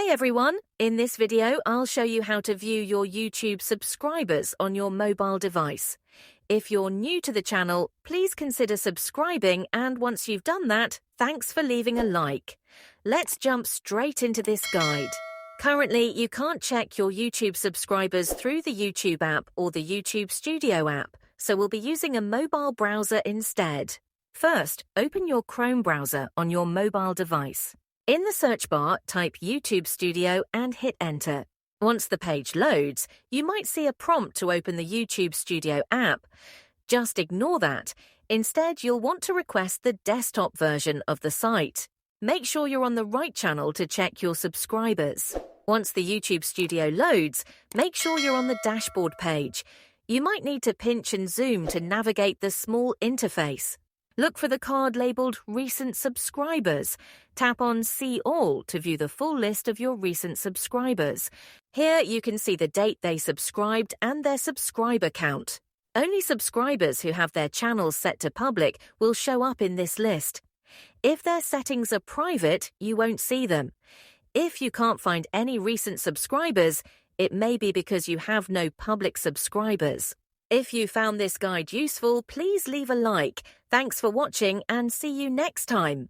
Hey everyone! In this video, I'll show you how to view your YouTube subscribers on your mobile device. If you're new to the channel, please consider subscribing, and once you've done that, thanks for leaving a like. Let's jump straight into this guide. Currently, you can't check your YouTube subscribers through the YouTube app or the YouTube Studio app, so we'll be using a mobile browser instead. First, open your Chrome browser on your mobile device. In the search bar, type YouTube Studio and hit Enter. Once the page loads, you might see a prompt to open the YouTube Studio app. Just ignore that. Instead, you'll want to request the desktop version of the site. Make sure you're on the right channel to check your subscribers. Once the YouTube Studio loads, make sure you're on the dashboard page. You might need to pinch and zoom to navigate the small interface. Look for the card labeled Recent Subscribers. Tap on See All to view the full list of your recent subscribers. Here you can see the date they subscribed and their subscriber count. Only subscribers who have their channels set to public will show up in this list. If their settings are private, you won't see them. If you can't find any recent subscribers, it may be because you have no public subscribers. If you found this guide useful, please leave a like. Thanks for watching and see you next time.